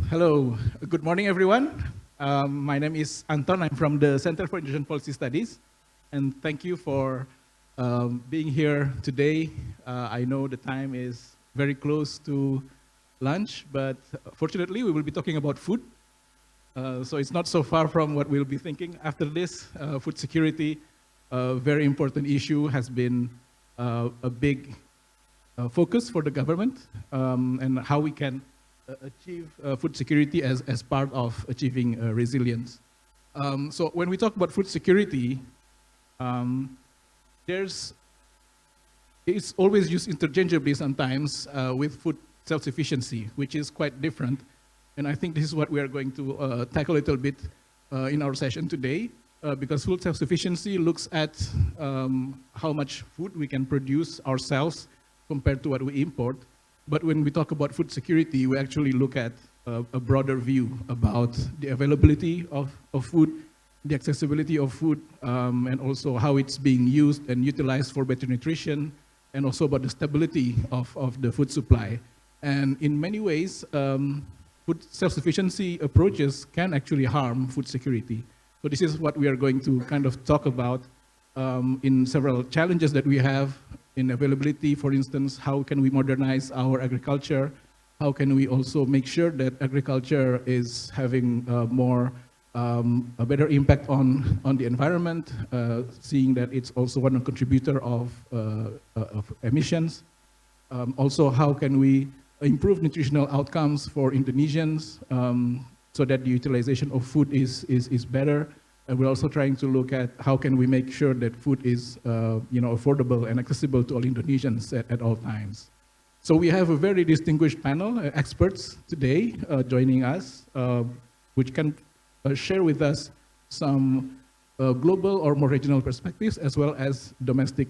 Hello, good morning everyone. My name is Anton, I'm from the Center for Indonesian Policy Studies, and thank you for being here today. I know the time is very close to lunch, but fortunately we will be talking about food. So it's not so far from what we'll be thinking after this. Food security, a very important issue, has been a big focus for the government, and how we can achieve food security as part of achieving resilience. So when we talk about food security, it's always used interchangeably sometimes with food self-sufficiency, which is quite different. And I think this is what we are going to tackle a little bit in our session today, because food self-sufficiency looks at how much food we can produce ourselves compared to what we import. But when we talk about food security, we actually look at a broader view about the availability of food, the accessibility of food, and also how it's being used and utilized for better nutrition, and also about the stability of the food supply. And in many ways, food self-sufficiency approaches can actually harm food security. So this is what we are going to kind of talk about in several challenges that we have in availability. For instance, how can we modernize our agriculture? How can we also make sure that agriculture is having a better impact on the environment, seeing that it's also one contributor of emissions. Also, how can we improve nutritional outcomes for Indonesians so that the utilization of food is better? And we're also trying to look at how can we make sure that food is affordable and accessible to all Indonesians at all times. So we have a very distinguished panel, experts today joining us, which can share with us some global or more regional perspectives, as well as domestic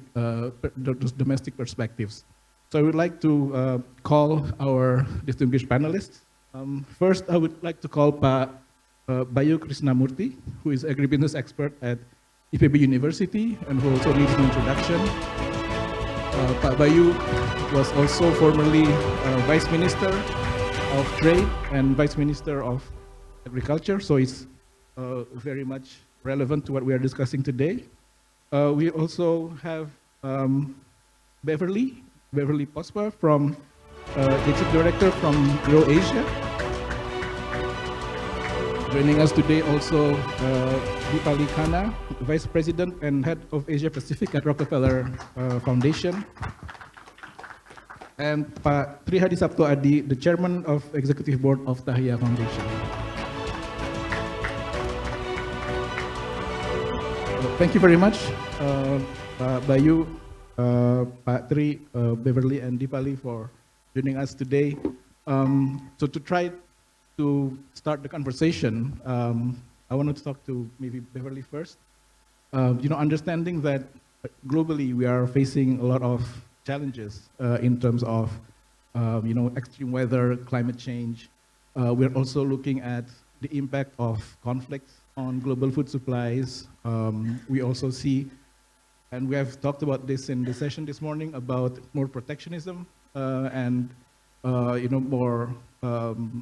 perspectives. So I would like to call our distinguished panelists. First, I would like to call Bayu Krishnamurti, who is agribusiness expert at IPB University and who also needs an introduction. Pak Bayu was also formerly Vice Minister of Trade and Vice Minister of Agriculture, so it's very much relevant to what we are discussing today. We also have Beverly Pospa, from the Chief Director from Grow Asia. Joining us today also Dipali Khanna, Vice President and Head of Asia Pacific at Rockefeller Foundation. And Pak Trihadi Sabto Adi, the Chairman of Executive Board of Tahia Foundation. Thank you very much, Pak Bayu, Pak Tri, Beverly, and Dipali for joining us today. So to try to start the conversation, I wanted to talk to maybe Beverly first. Understanding that globally we are facing a lot of challenges in terms of extreme weather, climate change. We're also looking at the impact of conflicts on global food supplies. We also see, and we have talked about this in the session this morning, about more protectionism and more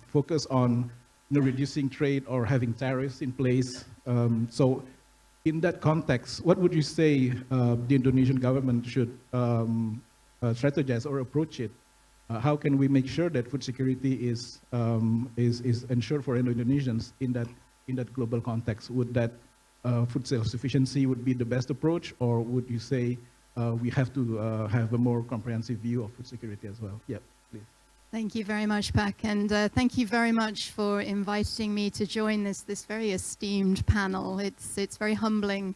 focus on reducing trade or having tariffs in place. So in that context, what would you say the Indonesian government should strategize or approach it? How can we make sure that food security is ensured for Indonesians in that global context? Would that food self-sufficiency would be the best approach, or would you say we have to have a more comprehensive view of food security as well? Yeah, please. Thank you very much, Pak, and thank you very much for inviting me to join this very esteemed panel. It's very humbling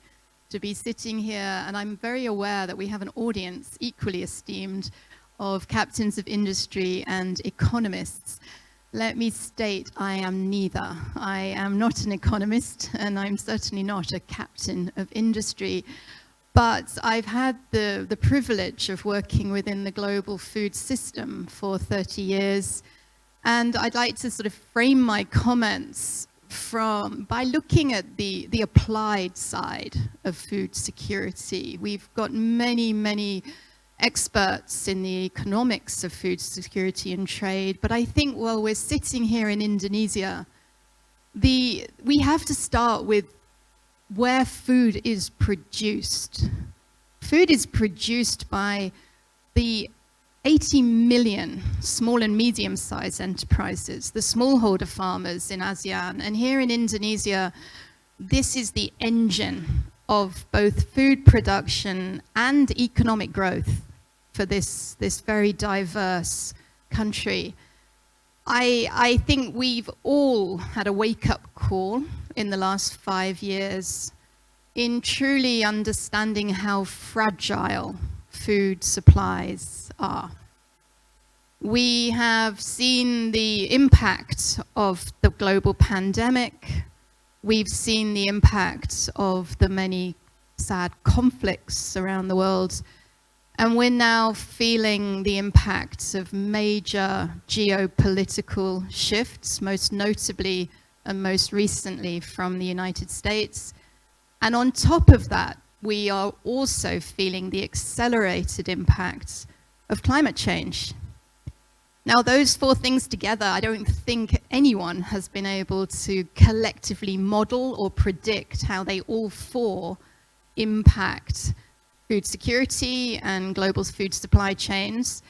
to be sitting here, and I'm very aware that we have an audience equally esteemed of captains of industry and economists. Let me state, I am neither. I am not an economist, and I'm certainly not a captain of industry. But I've had the privilege of working within the global food system for 30 years. And I'd like to sort of frame my comments by looking at the applied side of food security. We've got many experts in the economics of food security and trade, but I think while we're sitting here in Indonesia, we have to start with where food is produced. Food is produced by the 80 million small and medium-sized enterprises, the smallholder farmers in ASEAN. And here in Indonesia, this is the engine of both food production and economic growth for this very diverse country. I think we've all had a wake-up call in the last 5 years in truly understanding how fragile food supplies are. We have seen the impact of the global pandemic. We've seen the impact of the many sad conflicts around the world. And we're now feeling the impacts of major geopolitical shifts, most notably and most recently from the United States. And on top of that, we are also feeling the accelerated impacts of climate change. Now, those four things together, I don't think anyone has been able to collectively model or predict how they all four impact food security and global food supply chains.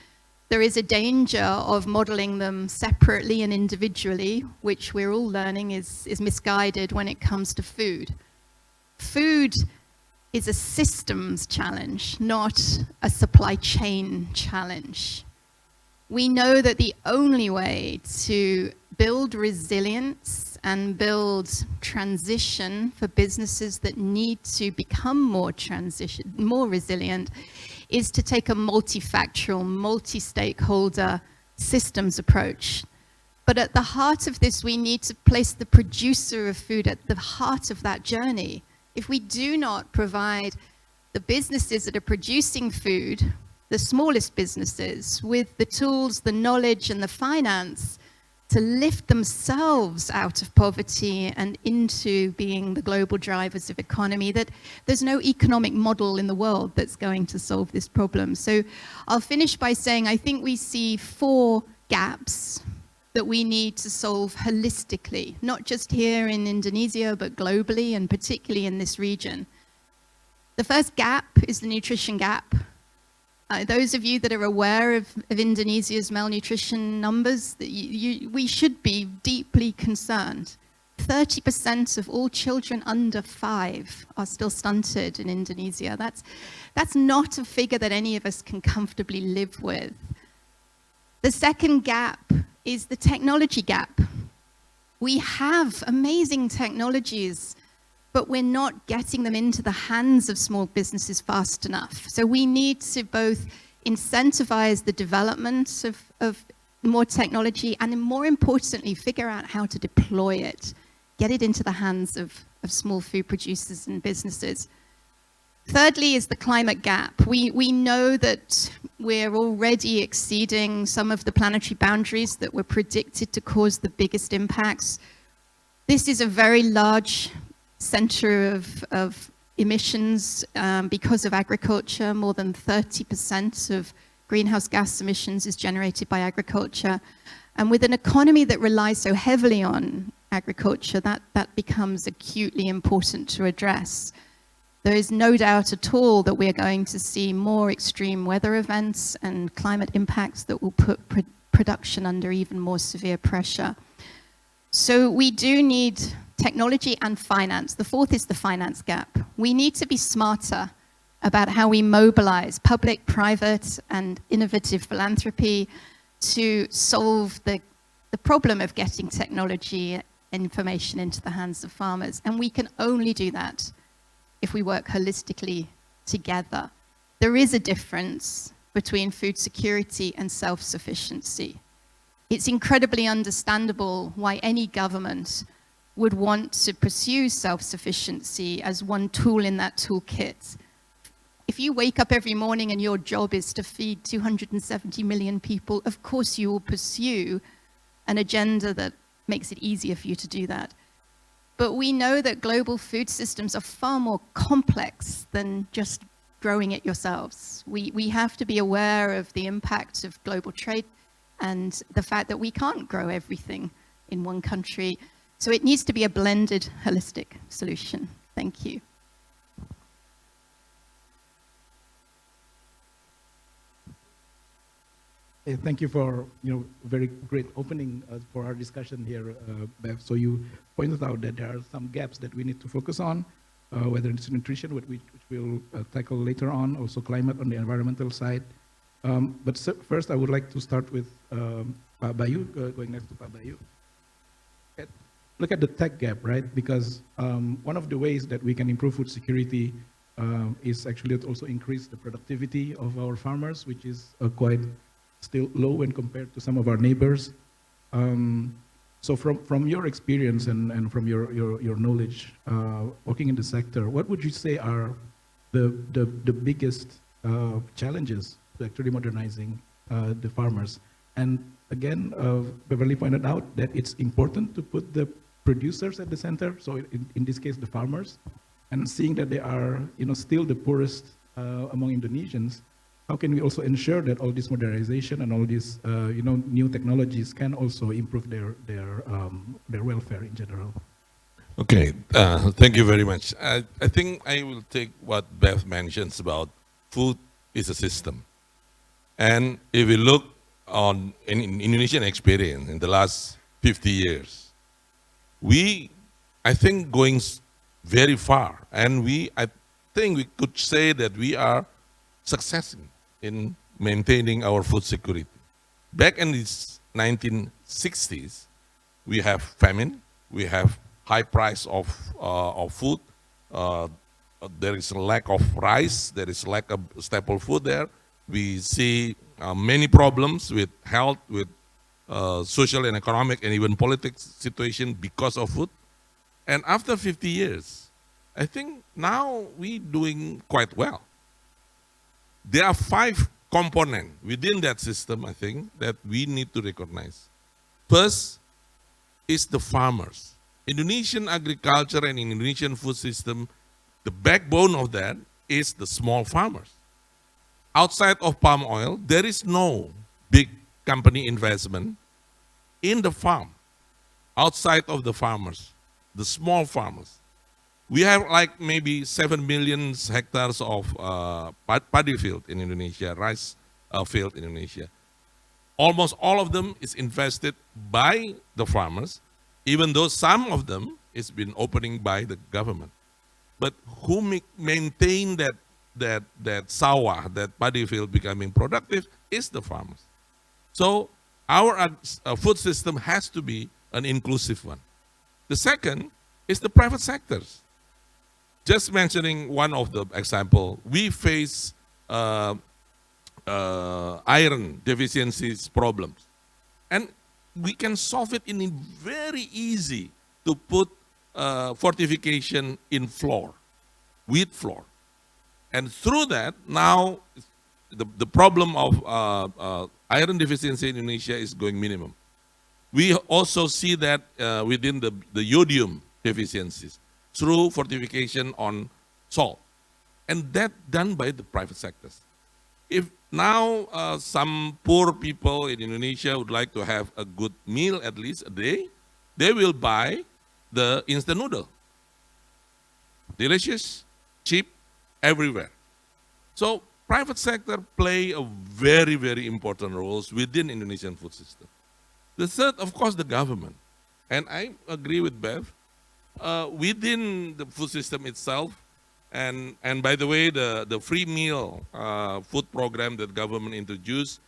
There is a danger of modeling them separately and individually, which we're all learning is misguided when it comes to food. Food is a systems challenge, not a supply chain challenge. We know that the only way to build resilience and build transition for businesses that need to become more resilient is to take a multifactorial, multi-stakeholder systems approach. But at the heart of this, we need to place the producer of food at the heart of that journey. If we do not provide the businesses that are producing food, the smallest businesses, with the tools, the knowledge, and the finance to lift themselves out of poverty and into being the global drivers of economy, that there's no economic model in the world that's going to solve this problem. So I'll finish by saying I think we see 4 gaps that we need to solve holistically, not just here in Indonesia, but globally and particularly in this region. The first gap is the nutrition gap. Those of you that are aware of Indonesia's malnutrition numbers, we should be deeply concerned. 30% of all children under 5 are still stunted in Indonesia. That's not a figure that any of us can comfortably live with. The second gap is the technology gap. We have amazing technologies, but we're not getting them into the hands of small businesses fast enough. So we need to both incentivize the development of more technology and, more importantly, figure out how to deploy it, get it into the hands of small food producers and businesses. Thirdly is the climate gap. We know that we're already exceeding some of the planetary boundaries that were predicted to cause the biggest impacts. This is a very large center of emissions because of agriculture. More than 30% of greenhouse gas emissions is generated by agriculture. And with an economy that relies so heavily on agriculture, that becomes acutely important to address. There is no doubt at all that we are going to see more extreme weather events and climate impacts that will put production under even more severe pressure. So we do need technology and finance. The fourth is the finance gap. We need to be smarter about how we mobilize public, private, and innovative philanthropy to solve the problem of getting technology and information into the hands of farmers. And we can only do that if we work holistically together. There is a difference between food security and self-sufficiency. It's incredibly understandable why any government would want to pursue self-sufficiency as one tool in that toolkit. If you wake up every morning and your job is to feed 270 million people, of course you will pursue an agenda that makes it easier for you to do that. But we know that global food systems are far more complex than just growing it yourselves. We have to be aware of the impact of global trade and the fact that we can't grow everything in one country. So it needs to be a blended, holistic solution. Thank you. Thank you for very great opening for our discussion here, Bev. So you pointed out that there are some gaps that we need to focus on, whether it's nutrition, which we'll tackle later on, also climate on the environmental side. But first, I would like to start with Pak Bayu, going next to Pak Bayu. Look at the tech gap, right? Because one of the ways that we can improve food security is actually to also increase the productivity of our farmers, which is quite still low when compared to some of our neighbors. So from your experience and from your knowledge working in the sector, what would you say are the biggest challenges to actually modernizing the farmers? And again, Beverly pointed out that it's important to put the producers at the center, so in this case the farmers, and seeing that they are still the poorest among Indonesians. How can we also ensure that all this modernization and all these new technologies can also improve their welfare in general? Okay, thank you very much. I think I will take what Beth mentions about food is a system. And if we look on in Indonesian experience in the last 50 years, I think going very far, and I think we could say that we are successing in maintaining our food security. Back in the 1960s, we have famine, we have high price of food, there is a lack of rice, there is lack of staple food there. We see many problems with health, with social and economic and even politics situation because of food. And after 50 years, I think now we're doing quite well. There are 5 components within that system, I think, that we need to recognize. First is the farmers. Indonesian agriculture and Indonesian food system, the backbone of that is the small farmers. Outside of palm oil, there is no big company investment in the farm, outside of the farmers, the small farmers. We have like maybe 7 million hectares of paddy field in Indonesia, rice field in Indonesia. Almost all of them is invested by the farmers, even though some of them is been opening by the government. But who maintain that sawah, that paddy field becoming productive is the farmers. So our food system has to be an inclusive one. The second is the private sectors. Just mentioning one of the example, we face iron deficiencies problems. And we can solve it in a very easy to put fortification in floor, wheat floor. And through that, now the problem of iron deficiency in Indonesia is going minimum. We also see that within the iodium deficiencies through fortification on salt. And that done by the private sectors. If now some poor people in Indonesia would like to have a good meal at least a day, they will buy the instant noodle. Delicious, cheap, everywhere. So private sector play a very, very important roles within Indonesian food system. The third, of course, the government. And I agree with Bev, within the food system itself, and by the way, the free meal food program that government introduced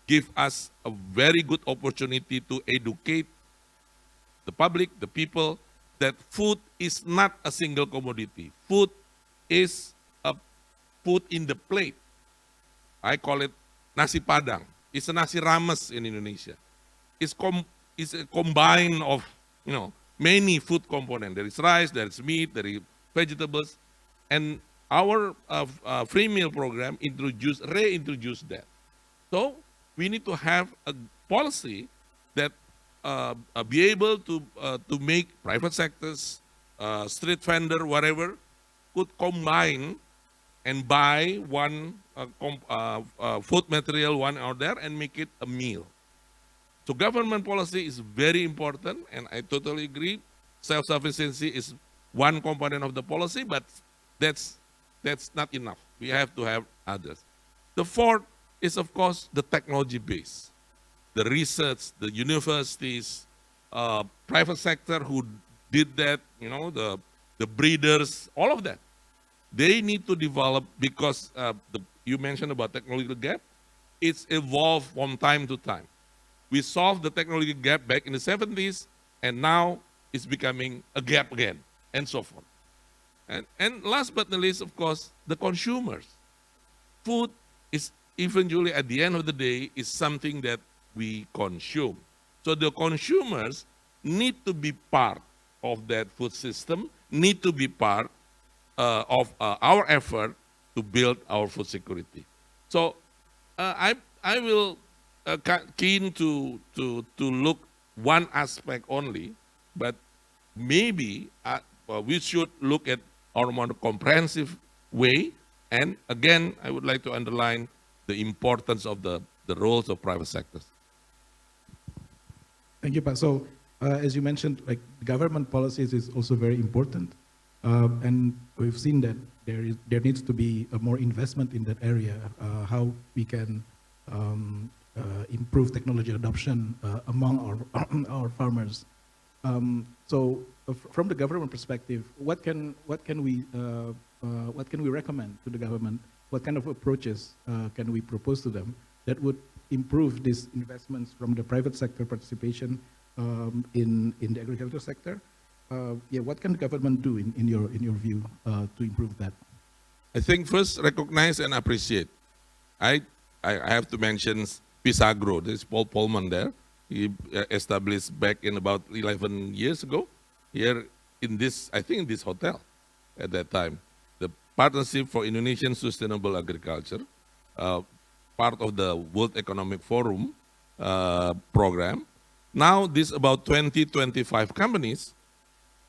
give us a very good opportunity to educate the public, the people, that food is not a single commodity. Food is a food in the plate. I call it nasi padang. It's a nasi rames in Indonesia. It's a combine of many food components. There is rice, there is meat, there is vegetables, and our free meal program reintroduced that. So we need to have a policy that be able to make private sectors street vendor, whatever, could combine and buy one food material, one order, and make it a meal. So government policy is very important, and I totally agree. Self-sufficiency is one component of the policy, but that's not enough. We have to have others. The fourth is, of course, the technology base. The research, the universities, private sector who did that, the breeders, all of that. They need to develop because you mentioned about technological gap. It's evolved from time to time. We solved the technology gap back in the 70s, and now it's becoming a gap again, and so forth. And last but not least, of course, the consumers. Food is eventually, at the end of the day, is something that we consume. So the consumers need to be part of that food system, need to be part of our effort to build our food security. So I will keen to look one aspect only, but maybe we should look at our more comprehensive way. And again, I would like to underline the importance of the roles of private sectors. Thank you, Pa. So as you mentioned, like government policies is also very important. And we've seen that there needs to be a more investment in that area, how we can improve technology adoption among our farmers. So from the government perspective, what can we recommend to the government? What kind of approaches can we propose to them that would improve these investments from the private sector participation in the agriculture sector? What can the government do in your view to improve that? I think first recognize and appreciate. I have to mention Pisagro. There's Paul Polman there. He established back in about 11 years ago here in this, I think in this hotel at that time, the Partnership for Indonesian Sustainable Agriculture, part of the World Economic Forum program. Now this about 20-25 companies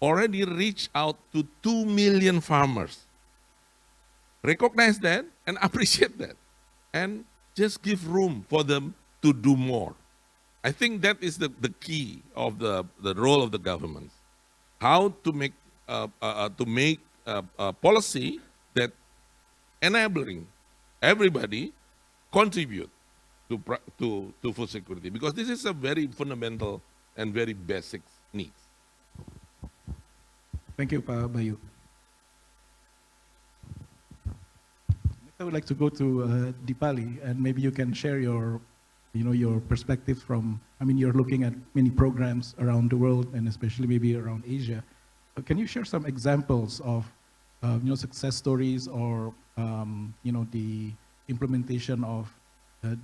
already reach out to 2 million farmers. Recognize that and appreciate that. And just give room for them to do more. I think that is the key of the role of the government. How to make a policy that enabling everybody contribute to food security, because this is a very fundamental and very basic needs. Thank you, Pa Bayu. Next, I would like to go to Dipali, and maybe you can share your perspectives from, you're looking at many programs around the world, and especially maybe around Asia. Can you share some examples of, success stories or, the implementation of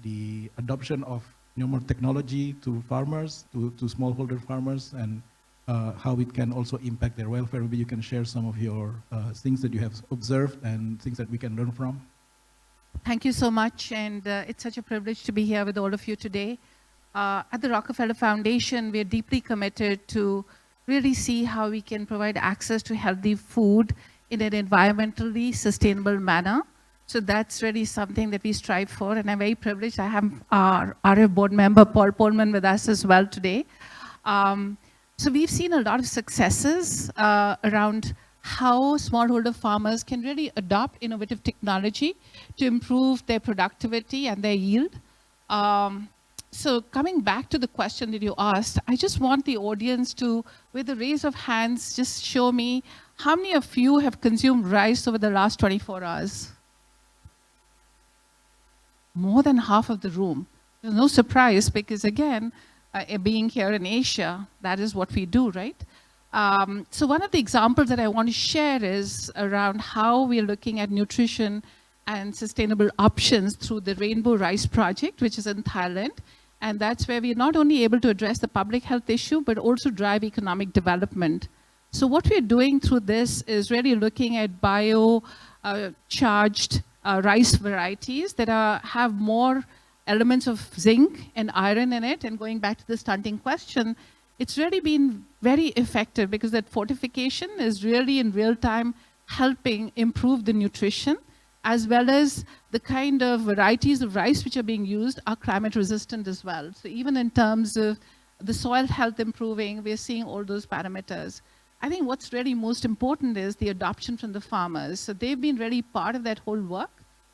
the adoption of, more technology to farmers, to smallholder farmers, and how it can also impact their welfare? Maybe you can share some of your things that you have observed and things that we can learn from. Thank you so much, and it's such a privilege to be here with all of you today. At the Rockefeller Foundation, we're deeply committed to really see how we can provide access to healthy food in an environmentally sustainable manner. So that's really something that we strive for, and I'm very privileged. I have our RF board member, Paul Polman, with us as well today. So we've seen a lot of successes around how smallholder farmers can really adopt innovative technology to improve their productivity and their yield. So coming back to the question that you asked, I just want the audience to, with a raise of hands, just show me how many of you have consumed rice over the last 24 hours? More than half of the room. There's no surprise because, again, being here in Asia, that is what we do, right? So one of the examples that I want to share is around how we are looking at nutrition and sustainable options through the Rainbow Rice Project, which is in Thailand. And that's where we are not only able to address the public health issue, but also drive economic development. So what we're doing through this is really looking at bio-charged rice varieties that have more elements of zinc and iron in it. And going back to the stunting question, it's really been very effective because that fortification is really in real time helping improve the nutrition, as well as the kind of varieties of rice which are being used are climate resistant as well. So even in terms of the soil health improving, we're seeing all those parameters. I think what's really most important is the adoption from the farmers. So they've been really part of that whole work,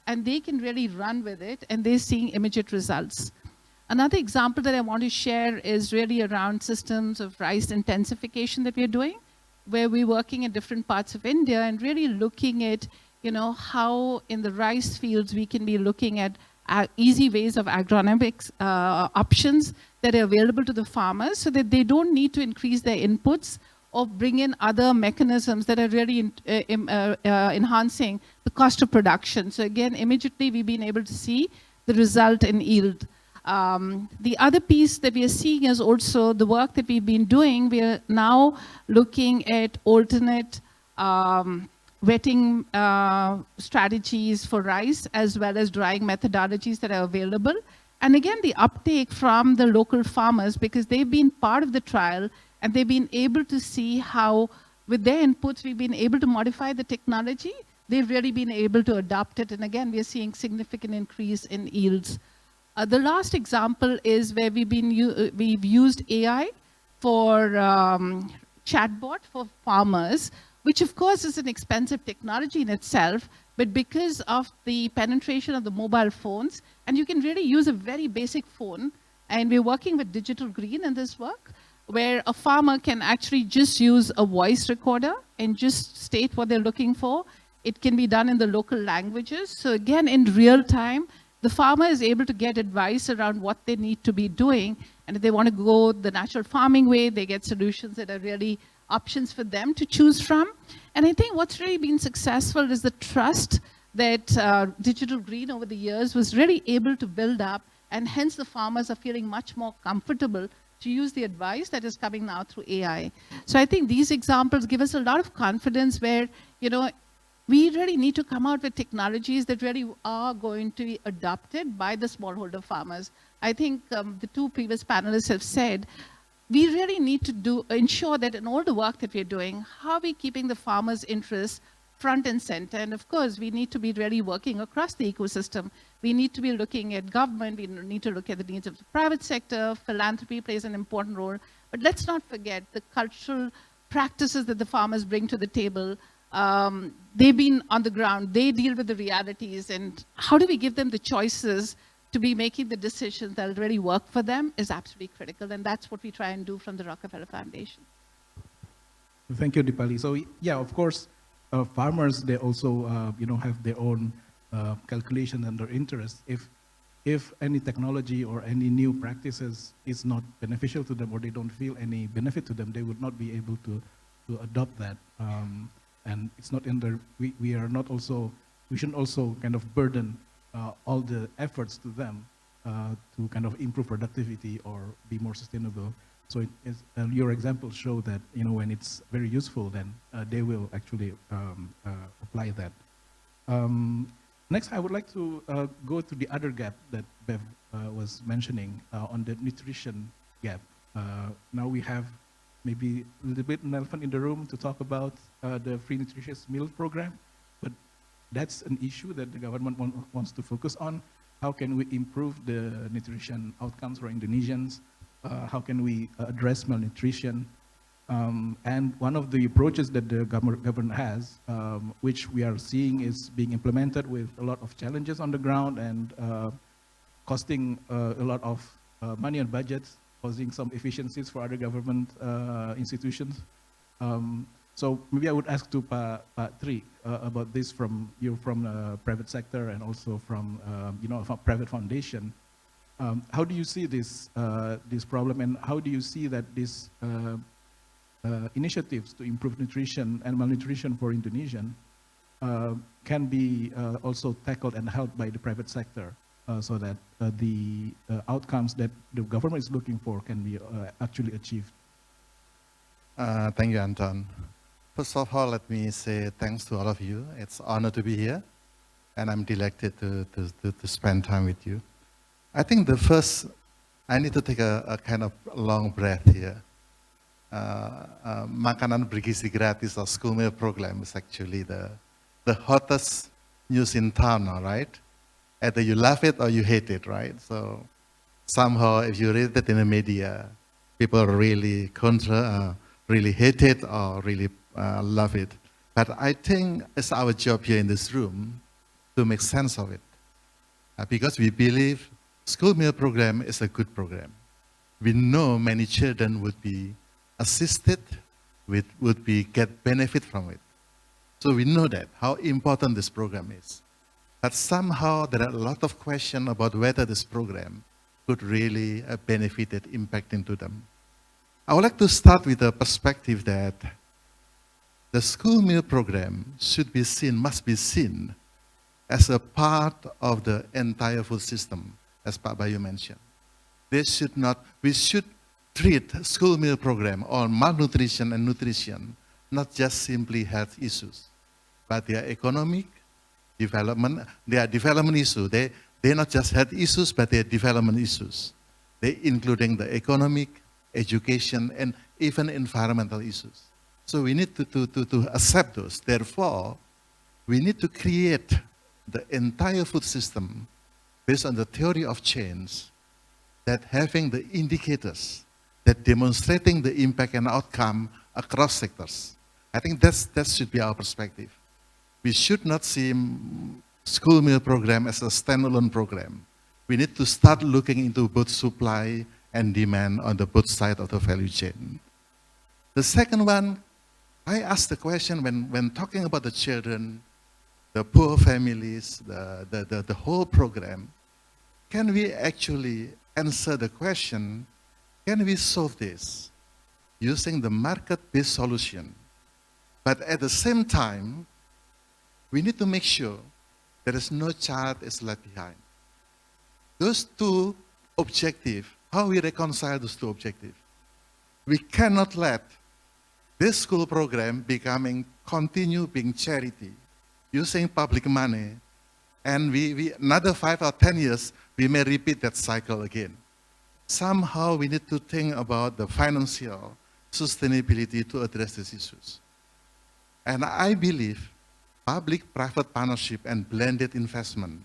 and they can really run with it, and they're seeing immediate results. Another example that I want to share is really around systems of rice intensification that we're doing, where we're working in different parts of India and really looking at, how in the rice fields we can be looking at easy ways of agronomics options that are available to the farmers so that they don't need to increase their inputs or bring in other mechanisms that are really enhancing the cost of production. So again, immediately we've been able to see the result in yield. The other piece that we are seeing is also the work that we've been doing. We are now looking at alternate wetting strategies for rice, as well as drying methodologies that are available. And again, the uptake from the local farmers, because they've been part of the trial and they've been able to see how, with their inputs, we've been able to modify the technology. They've really been able to adopt it. And again, we're seeing significant increase in yields. The last example is where we've used AI for chatbot for farmers, which of course is an expensive technology in itself, but because of the penetration of the mobile phones, and you can really use a very basic phone, and we're working with Digital Green in this work, where a farmer can actually just use a voice recorder and just state what they're looking for. It can be done in the local languages. So again, in real time, the farmer is able to get advice around what they need to be doing. And if they want to go the natural farming way, they get solutions that are really options for them to choose from. And I think what's really been successful is the trust that Digital Green over the years was really able to build up, and hence the farmers are feeling much more comfortable to use the advice that is coming now through AI. So I think these examples give us a lot of confidence where, we really need to come out with technologies that really are going to be adopted by the smallholder farmers. I think the two previous panelists have said, we really need to ensure that in all the work that we're doing, how are we keeping the farmers' interests front and center? And of course, we need to be really working across the ecosystem. We need to be looking at government. We need to look at the needs of the private sector. Philanthropy plays an important role. But let's not forget the cultural practices that the farmers bring to the table. They've been on the ground. They deal with the realities. And how do we give them the choices to be making the decisions that will really work for them is absolutely critical. And that's what we try and do from the Rockefeller Foundation. Thank you, Dipali. So yeah, of course, farmers, they also have their own calculation and their interests. If any technology or any new practices is not beneficial to them, or they don't feel any benefit to them, they would not be able to adopt that. And it's not in their, we shouldn't also kind of burden all the efforts to them to kind of improve productivity or be more sustainable. So your examples show that, when it's very useful, then they will actually apply that. Next, I would like to go to the other gap that Bev was mentioning on the nutrition gap. Now we have maybe a little bit an elephant in the room to talk about the free nutritious meal program, but that's an issue that the government wants to focus on. How can we improve the nutrition outcomes for Indonesians? How can we address malnutrition? And one of the approaches that the government has, which we are seeing is being implemented with a lot of challenges on the ground and costing a lot of money and budgets, causing some efficiencies for other government institutions. So maybe I would ask to Pak Tri about this from the private sector and also from a private foundation. How do you see this problem, and how do you see that these initiatives to improve nutrition and malnutrition for Indonesian can be also tackled and helped by the private sector so that the outcomes that the government is looking for can be actually achieved? Thank you, Anton. First of all, let me say thanks to all of you. It's an honor to be here, and I'm delighted to spend time with you. I think I need to take a kind of long breath here. makanan bergizi gratis or school meal program is actually the hottest news in town now, right? Either you love it or you hate it, right? So somehow, if you read it in the media, people really really hate it or really love it. But I think it's our job here in this room to make sense of it. Because we believe school meal program is a good program. We know many children would be assisted, would get benefit from it. So we know that, how important this program is. But somehow there are a lot of questions about whether this program could really benefit and impact into them. I would like to start with the perspective that the school meal program must be seen as a part of the entire food system, as Pak Bayu mentioned. We should treat school meal program or malnutrition and nutrition not just simply health issues, but they are economic, development, they are development issues. They're not just health issues, but they're development issues. They're including the economic, education, and even environmental issues. So we need to accept those. Therefore, we need to create the entire food system based on the theory of change, that having the indicators that demonstrating the impact and outcome across sectors. I think that should be our perspective. We should not see school meal program as a standalone program. We need to start looking into both supply and demand on the both sides of the value chain. The second one, I asked the question when talking about the children, the poor families, the whole program, can we actually answer the question, can we solve this using the market-based solution? But at the same time, we need to make sure there is no child is left behind. Those two objectives, how we reconcile those two objectives? We cannot let this school program continue being charity, using public money, and we another 5 or 10 years, we may repeat that cycle again. Somehow we need to think about the financial sustainability to address these issues. And I believe public-private partnership and blended investment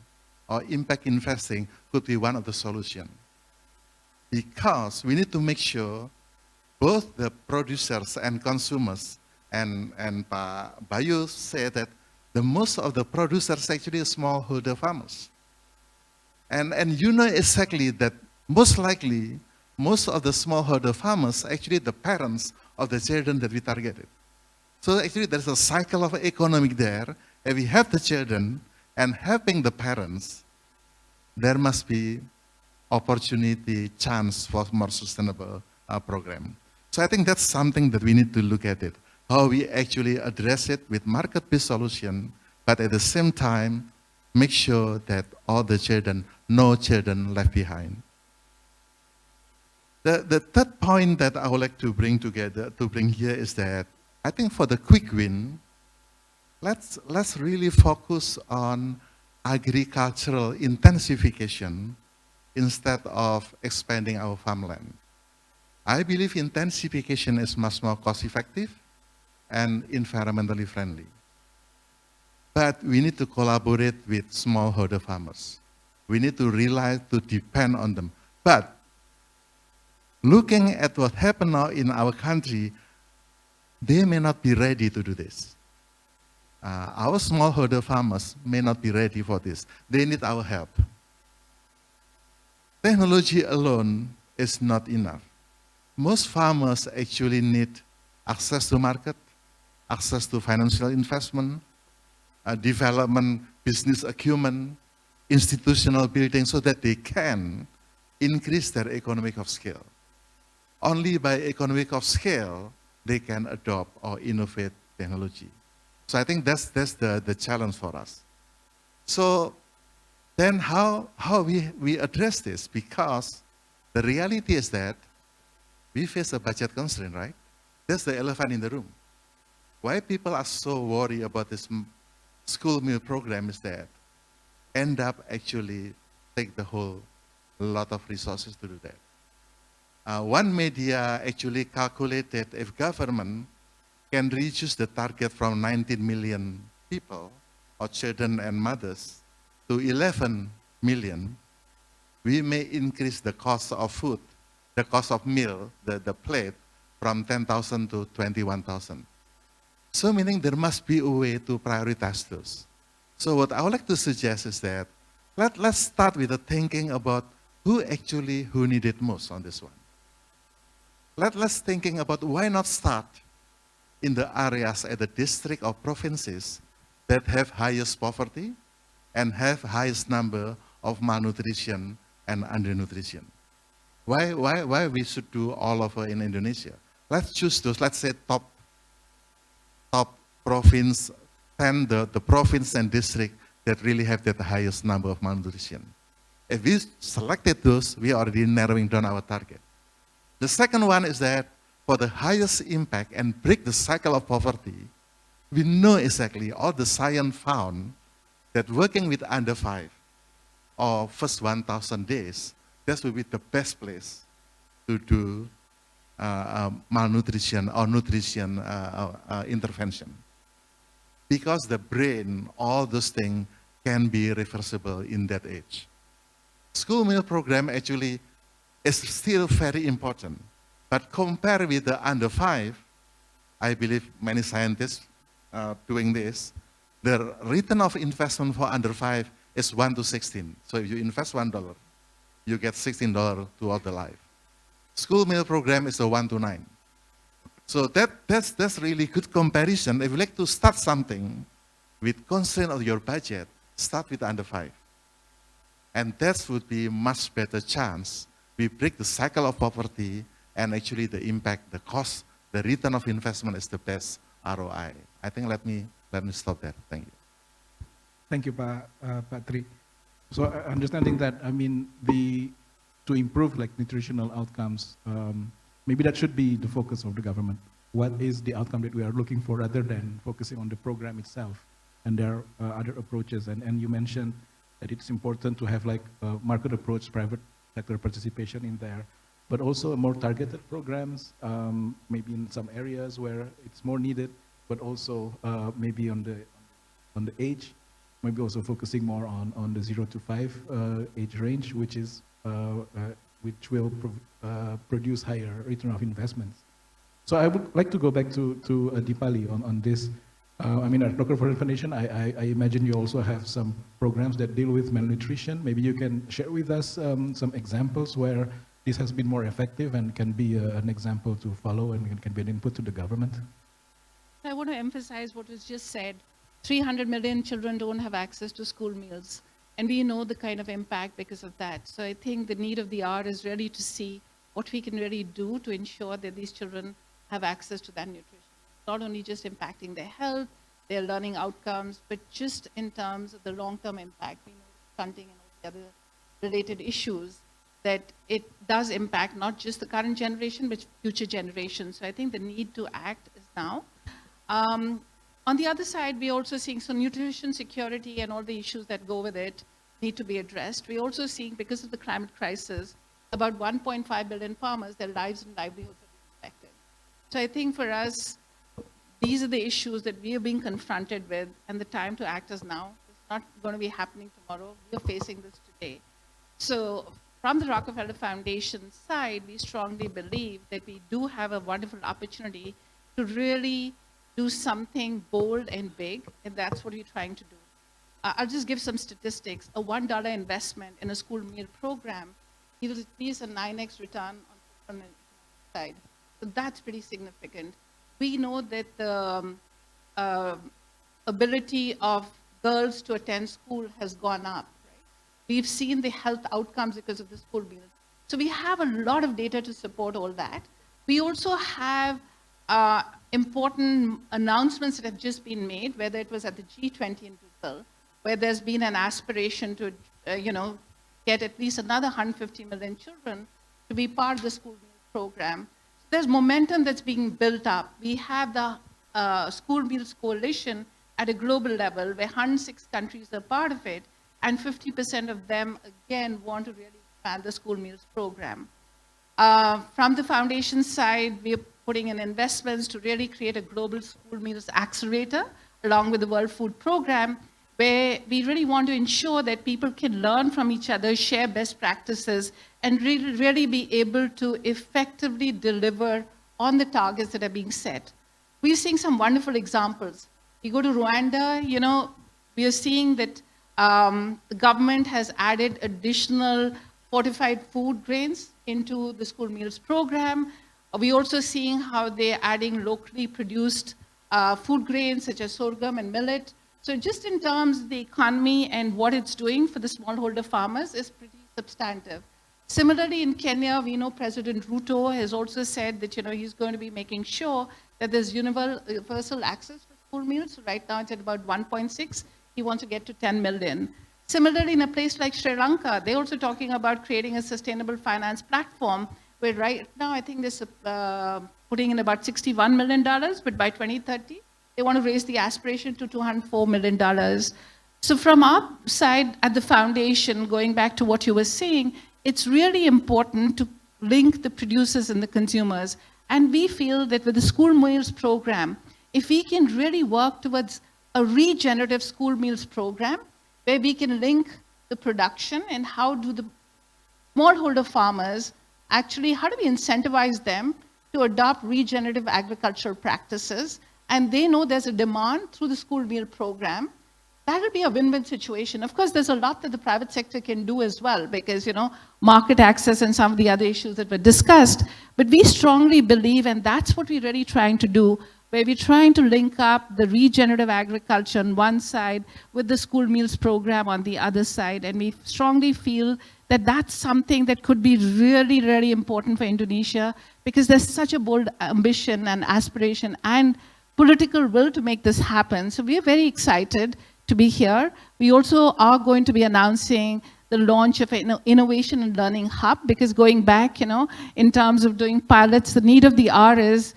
or impact investing could be one of the solutions. Because we need to make sure both the producers and consumers, and Pak Bayu said that the most of the producers actually are smallholder farmers. And you know exactly that most likely, most of the smallholder farmers are actually the parents of the children that we targeted. So actually there's a cycle of economic there, and we have the children and helping the parents, there must be opportunity, chance for more sustainable program. So I think that's something that we need to look at it, how we actually address it with market-based solution, but at the same time, make sure that all the children, no children left behind. The third point that I would like to bring here is that I think for the quick win, let's really focus on agricultural intensification instead of expanding our farmland. I believe intensification is much more cost-effective and environmentally friendly. But we need to collaborate with smallholder farmers. We need to realize to depend on them. But looking at what happened now in our country, they may not be ready to do this. Our smallholder farmers may not be ready for this. They need our help. Technology alone is not enough. Most farmers actually need access to market, access to financial investment, development, business acumen, institutional building, so that they can increase their economic of scale. Only by economic of scale, they can adopt or innovate technology. So I think that's the challenge for us. So then how we address this? Because the reality is that we face a budget constraint, right? That's the elephant in the room. Why people are so worried about this school meal program is that end up actually take the whole lot of resources to do that. One media actually calculated if government can reduce the target from 19 million people, or children and mothers, to 11 million, we may increase the cost of food, the cost of meal, the plate, from 10,000 to 21,000. So meaning there must be a way to prioritize those. So what I would like to suggest is that let's start with the thinking about who need it most on this one. Let's thinking about why not start in the areas at the district or provinces that have highest poverty and have highest number of malnutrition and undernutrition. Why we should do all over in Indonesia? Let's choose those, let's say top province, 10, the province and district that really have the highest number of malnutrition. If we selected those, we are already narrowing down our target. The second one is that for the highest impact and break the cycle of poverty, we know exactly, all the science found that working with under 5 or first 1,000 days, that will be the best place to do malnutrition or nutrition intervention. Because the brain, all those things can be reversible in that age. School meal program actually is still very important. But compared with the under 5, I believe many scientists doing this, the return of investment for under 5 is 1 to 16. So if you invest $1, you get $16 throughout the life. School meal program is a 1 to 9. So that's really good comparison. If you like to start something with constraint of your budget, start with under 5. And that would be much better chance. We break the cycle of poverty, and actually the impact, the cost, the return of investment is the best ROI. I think let me stop there. Thank you. Thank you, Pak Tri. So understanding that, I mean, to improve like nutritional outcomes, maybe that should be the focus of the government. What is the outcome that we are looking for rather than focusing on the program itself? And there are other approaches, and you mentioned that it's important to have like a market approach, private sector participation in there, but also more targeted programs, maybe in some areas where it's more needed, but also maybe on the age, maybe also focusing more on the 0 to 5 age range, which will produce higher return of investments. So I would like to go back to Dipali on this. I mean, at Rockefeller Foundation, I imagine you also have some programs that deal with malnutrition. Maybe you can share with us some examples where this has been more effective and can be an example to follow and can be an input to the government. I want to emphasize what was just said. 300 million children don't have access to school meals. And we know the kind of impact because of that. So I think the need of the hour is really to see what we can really do to ensure that these children have access to that nutrition. Not only just impacting their health, their learning outcomes, but just in terms of the long-term impact, we know stunting and all the other related issues, that it does impact not just the current generation, but future generations. So I think the need to act is now. On the other side, we're also seeing some nutrition security and all the issues that go with it need to be addressed. We're also seeing, because of the climate crisis, about 1.5 billion farmers, their lives and livelihoods are being affected. So I think for us, these are the issues that we are being confronted with, and the time to act is now. It's not going to be happening tomorrow. We are facing this today. So from the Rockefeller Foundation side, we strongly believe that we do have a wonderful opportunity to really do something bold and big, and that's what we're trying to do. I'll just give some statistics. A $1 investment in a school meal program yields at least a 9x return on the side. So that's pretty significant. We know that the ability of girls to attend school has gone up. Right? We've seen the health outcomes because of the school meal. So we have a lot of data to support all that. We also have important announcements that have just been made, whether it was at the G20 in Brazil, where there's been an aspiration to, get at least another 150 million children to be part of the school meal program. So there's momentum that's being built up. We have the School Meals Coalition at a global level, where 106 countries are part of it, and 50% of them, again, want to really expand the school meals program. From the foundation side, we are putting in investments to really create a global school meals accelerator along with the World Food Program, where we really want to ensure that people can learn from each other, share best practices, and really be able to effectively deliver on the targets that are being set. We're seeing some wonderful examples. You go to Rwanda, you know, we are seeing that the government has added additional fortified food grains into the school meals program. We're also seeing how they're adding locally produced food grains such as sorghum and millet. So just in terms of the economy and what it's doing for the smallholder farmers is pretty substantive. Similarly, in Kenya, we know President Ruto has also said that, you know, he's going to be making sure that there's universal access to school meals. So right now it's at about 1.6. He wants to get to 10 million. Similarly, in a place like Sri Lanka, they're also talking about creating a sustainable finance platform where right now I think they're putting in about $61 million, but by 2030, they want to raise the aspiration to $204 million. So from our side at the foundation, going back to what you were saying, it's really important to link the producers and the consumers. And we feel that with the school meals program, if we can really work towards a regenerative school meals program, where we can link the production and how do the smallholder farmers actually, how do we incentivize them to adopt regenerative agricultural practices? And they know there's a demand through the school meal program. That will be a win-win situation. Of course, there's a lot that the private sector can do as well because, you know, market access and some of the other issues that were discussed. But we strongly believe, and that's what we're really trying to do, where we're trying to link up the regenerative agriculture on one side with the school meals program on the other side. And we strongly feel that that's something that could be really, really important for Indonesia because there's such a bold ambition and aspiration and political will to make this happen. So we are very excited to be here. We also are going to be announcing the launch of an innovation and learning hub because going back, you know, in terms of doing pilots, the need of the hour is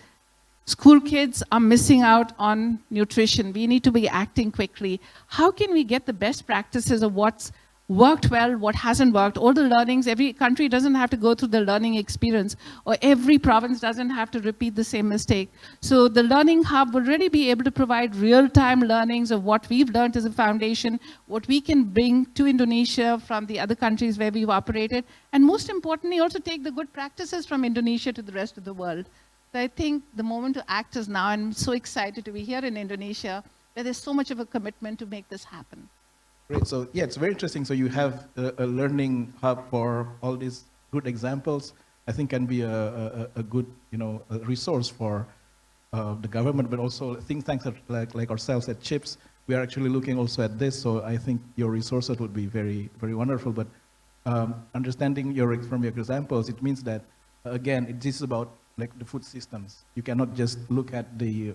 school kids are missing out on nutrition. We need to be acting quickly. How can we get the best practices of what's worked well, what hasn't worked, all the learnings? Every country doesn't have to go through the learning experience, or every province doesn't have to repeat the same mistake. So the learning hub will really be able to provide real-time learnings of what we've learned as a foundation, what we can bring to Indonesia from the other countries where we've operated, and most importantly, also take the good practices from Indonesia to the rest of the world. So I think the moment to act is now, and I'm so excited to be here in Indonesia, where there's so much of a commitment to make this happen. Great. So yeah, it's very interesting. So you have a learning hub for all these good examples. I think can be a good, you know, a resource for the government, but also think tanks like ourselves at CHIPS. We are actually looking also at this. So I think your resources would be very, very wonderful. But understanding from your examples, it means that again, this is about like the food systems. You cannot just look at the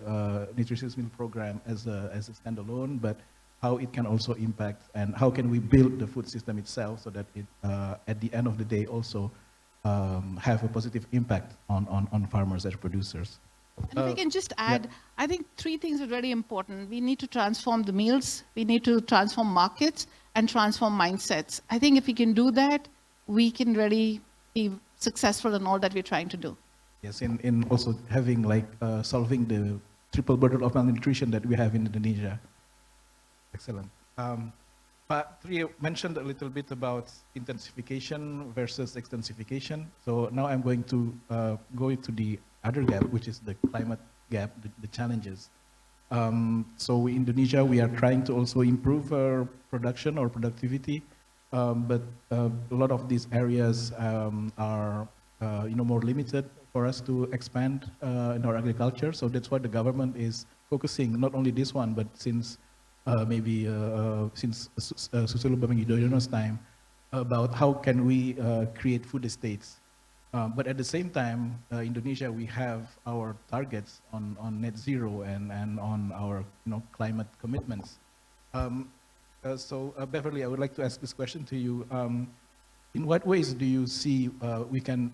nutritious meal program as a standalone, but how it can also impact and how can we build the food system itself so that it, at the end of the day, also have a positive impact on farmers and producers. And if I can just add, yeah. I think three things are very important. We need to transform the meals, we need to transform markets, and transform mindsets. I think if we can do that, we can really be successful in all that we're trying to do. Yes, in also having like solving the triple burden of malnutrition that we have in Indonesia. Excellent. Patri mentioned a little bit about intensification versus extensification. So now I'm going to go into the other gap, which is the climate gap, the challenges. So in Indonesia, we are trying to also improve our production or productivity, but a lot of these areas are more limited for us to expand in our agriculture. So that's why the government is focusing not only this one, but since since Susilo Bambang Yudhoyono's time, about how can we create food estates. But at the same time, Indonesia, we have our targets on net zero and on our climate commitments. So Beverly, I would like to ask this question to you. In what ways do you see we can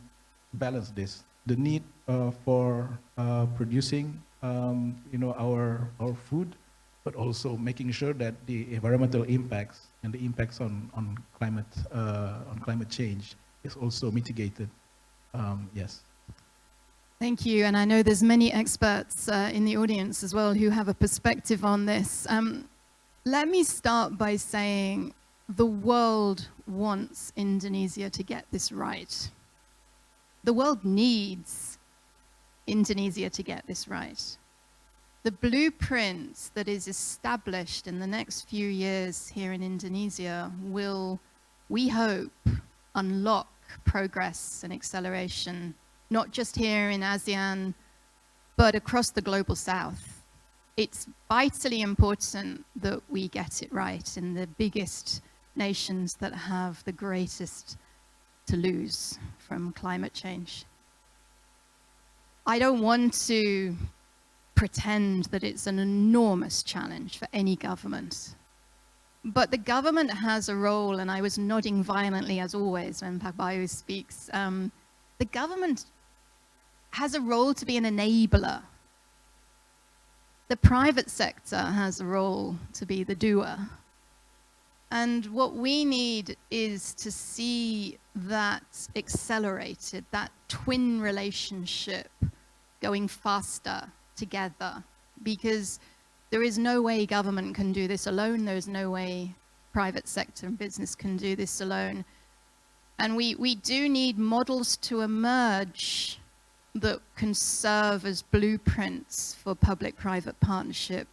balance this? The need for producing our food, but also making sure that the environmental impacts and the impacts on climate change is also mitigated. Yes. Thank you, and I know there's many experts in the audience as well who have a perspective on this. Let me start by saying the world wants Indonesia to get this right. The world needs Indonesia to get this right. The blueprint that is established in the next few years here in Indonesia will, we hope, unlock progress and acceleration, not just here in ASEAN, but across the global south. It's vitally important that we get it right in the biggest nations that have the greatest to lose from climate change. I don't want to pretend that it's an enormous challenge for any government. But the government has a role, and I was nodding violently as always when Pak Bayu speaks. The government has a role to be an enabler. The private sector has a role to be the doer. And what we need is to see that accelerated, that twin relationship going faster together, because there is no way government can do this alone. There is no way private sector and business can do this alone. And we do need models to emerge that can serve as blueprints for public-private partnership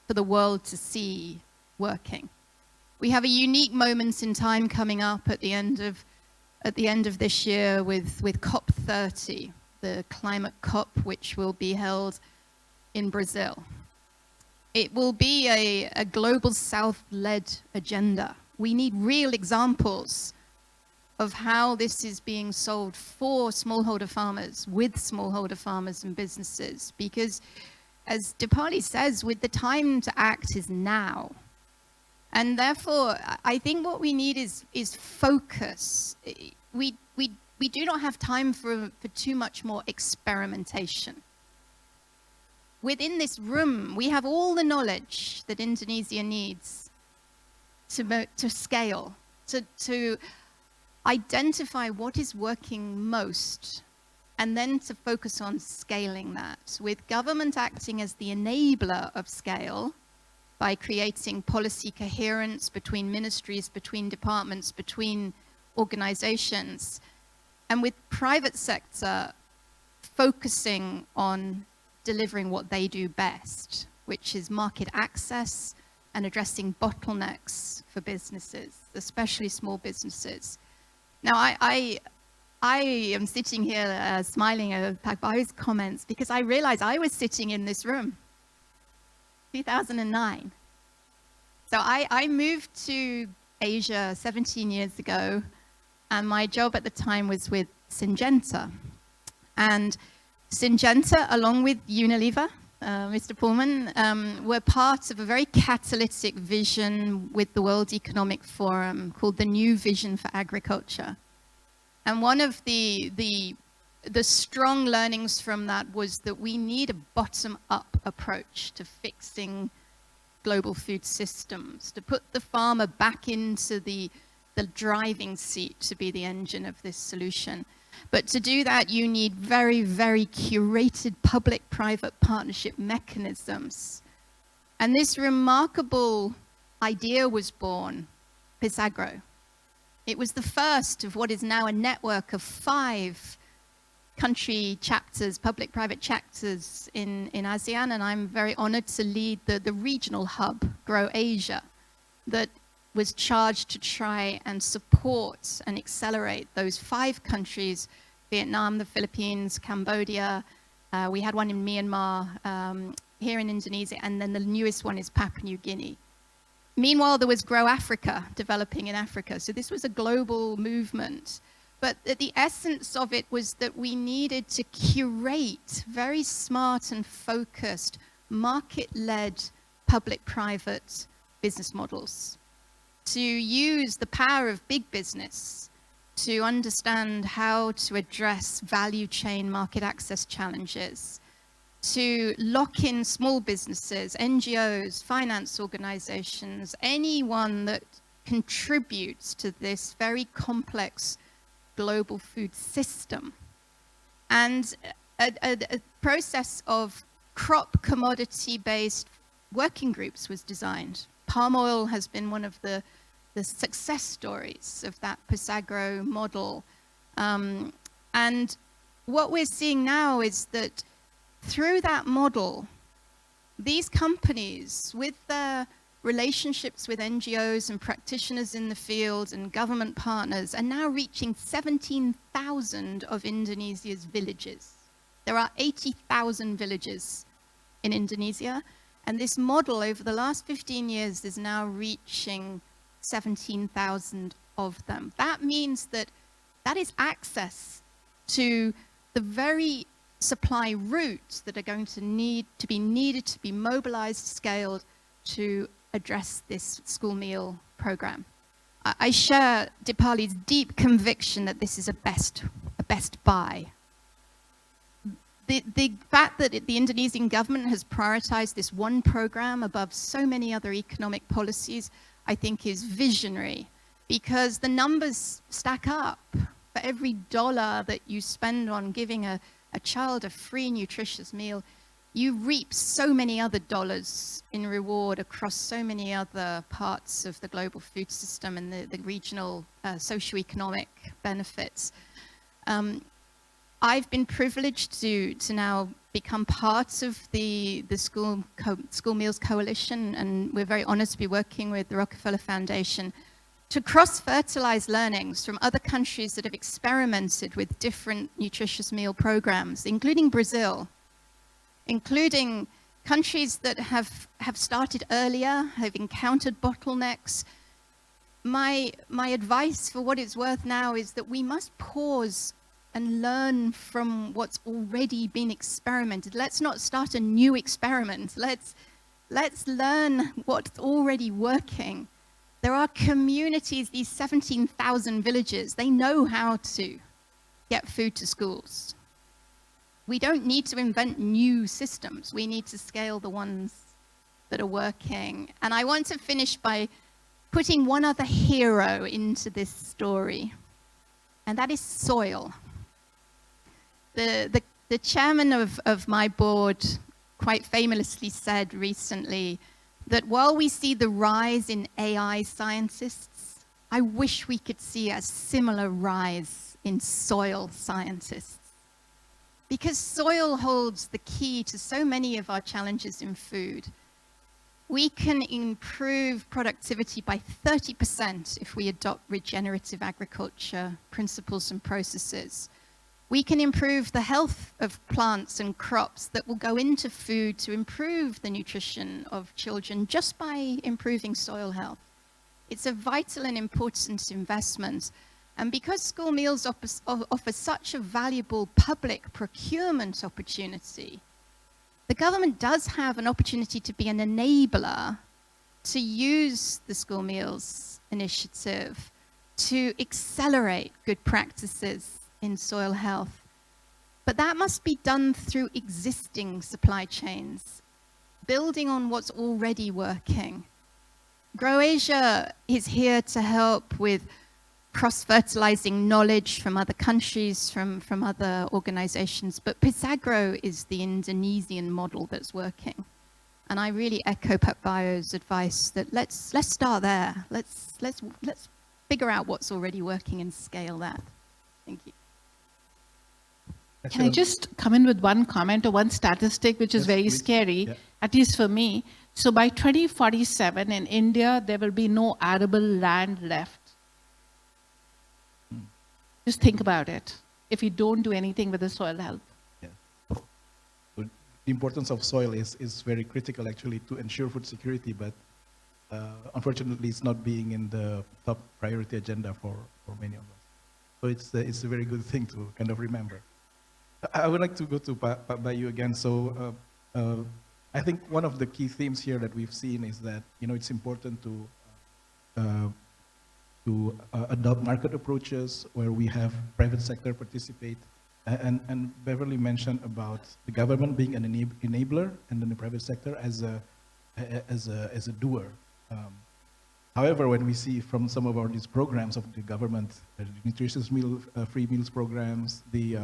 for the world to see working. We have a unique moment in time coming up at the end of this year with COP30, the climate COP, which will be held in Brazil. It will be a global South-led agenda. We need real examples of how this is being solved for smallholder farmers, with smallholder farmers and businesses, because as Dipali says, with the time to act is now. And therefore, I think what we need is focus. We do not have time for too much more experimentation. Within this room, we have all the knowledge that Indonesia needs to scale, to identify what is working most, and then to focus on scaling that, with government acting as the enabler of scale by creating policy coherence between ministries, between departments, between organizations, and with private sector focusing on delivering what they do best, which is market access and addressing bottlenecks for businesses, especially small businesses. Now, I am sitting here smiling at Pak Bayu's comments because I realized I was sitting in this room, 2009. So I moved to Asia 17 years ago, and my job at the time was with Syngenta. And Syngenta, along with Unilever, Mr. Pullman, were part of a very catalytic vision with the World Economic Forum called the New Vision for Agriculture. And one of the strong learnings from that was that we need a bottom-up approach to fixing global food systems, to put the farmer back into the driving seat to be the engine of this solution. But to do that, you need very, very curated public-private partnership mechanisms. And this remarkable idea was born, PISAGRO. It was the first of what is now a network of 5 country chapters, public-private chapters in ASEAN, and I'm very honored to lead the regional hub, Grow Asia, that was charged to try and support and accelerate those 5 countries, Vietnam, the Philippines, Cambodia, we had one in Myanmar, here in Indonesia, and then the newest one is Papua New Guinea. Meanwhile, there was Grow Africa, developing in Africa. So this was a global movement. But the essence of it was that we needed to curate very smart and focused, market-led, public-private business models, to use the power of big business to understand how to address value chain market access challenges, to lock in small businesses, NGOs, finance organizations, anyone that contributes to this very complex global food system. And a process of crop commodity-based working groups was designed. Palm oil has been one of the success stories of that PESAGRO model. And what we're seeing now is that through that model, these companies, with their relationships with NGOs and practitioners in the field and government partners, are now reaching 17,000 of Indonesia's villages. There are 80,000 villages in Indonesia, and this model over the last 15 years is now reaching 17,000 of them. That means that that is access to the very supply routes that are going to need to be mobilized, scaled to address this school meal program. I share Dipali's deep conviction that this is a best buy. The fact that the Indonesian government has prioritized this one program above so many other economic policies, I think is visionary, because the numbers stack up. For every dollar that you spend on giving a child a free, nutritious meal, you reap so many other dollars in reward across so many other parts of the global food system and the regional socioeconomic benefits. I've been privileged to now become part of the School Meals Coalition, and we're very honored to be working with the Rockefeller Foundation to cross-fertilize learnings from other countries that have experimented with different nutritious meal programs, including Brazil, including countries that have started earlier, have encountered bottlenecks. My advice, for what it's worth now, is that we must pause and learn from what's already been experimented. Let's not start a new experiment. Let's learn what's already working. There are communities, these 17,000 villages, they know how to get food to schools. We don't need to invent new systems. We need to scale the ones that are working. And I want to finish by putting one other hero into this story, and that is soil. The chairman of my board quite famously said recently that while we see the rise in AI scientists, I wish we could see a similar rise in soil scientists. Because soil holds the key to so many of our challenges in food. We can improve productivity by 30% if we adopt regenerative agriculture principles and processes. We can improve the health of plants and crops that will go into food to improve the nutrition of children just by improving soil health. It's a vital and important investment. And because school meals offer such a valuable public procurement opportunity, the government does have an opportunity to be an enabler to use the school meals initiative to accelerate good practices in soil health. But that must be done through existing supply chains, building on what's already working. GrowAsia is here to help with cross-fertilizing knowledge from other countries, from other organizations, but PESAGRO is the Indonesian model that's working. And I really echo Pak Bayo's advice that let's start there. Let's figure out what's already working and scale that. Thank you. Can I just come in with one comment or one statistic which is very scary, at least for me? So by 2047 in India, there will be no arable land left. Just think about it, if you don't do anything with the soil health. Yeah. So the importance of soil is very critical actually to ensure food security, but unfortunately it's not being in the top priority agenda for many of us. So it's a very good thing to kind of remember. I would like to go to Pak Bayu again. So I think one of the key themes here that we've seen is that it's important to adopt market approaches where we have private sector participate. And Beverly mentioned about the government being an enabler and then the private sector as a doer. However, when we see from some of these programs of the government, the nutritious meal, free meals programs, the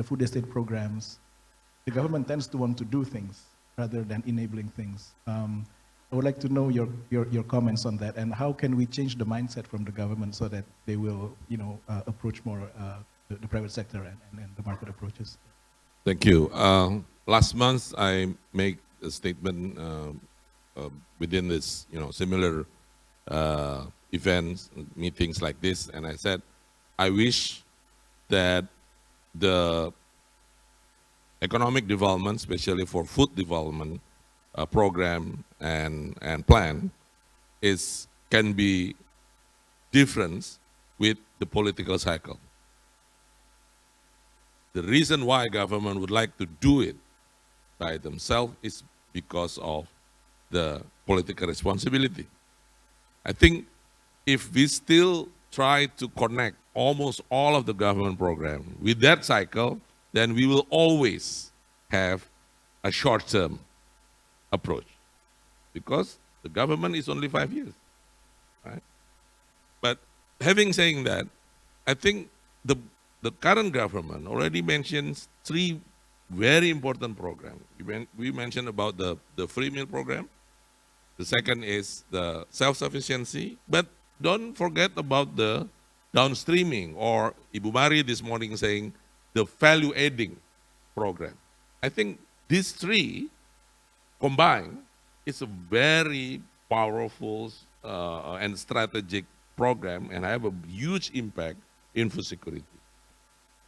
food estate programs, the government tends to want to do things rather than enabling things. I would like to know your comments on that, and how can we change the mindset from the government so that they will, approach more the private sector and the market approaches. Thank you. Last month, I made a statement within this, similar events, meetings like this, and I said, I wish that the economic development, especially for food development program and plan, can be different with the political cycle. The reason why government would like to do it by themselves is because of the political responsibility. I think if we still try to connect almost all of the government program with that cycle, then we will always have a short-term approach, because the government is only 5 years, right? But having saying that, I think the current government already mentions 3 very important programs. We mentioned about the free meal program. The second is the self-sufficiency, but don't forget about the downstreaming, or Ibu Mari this morning saying the value-adding program. I think these 3 combined is a very powerful and strategic program, and have a huge impact in food security.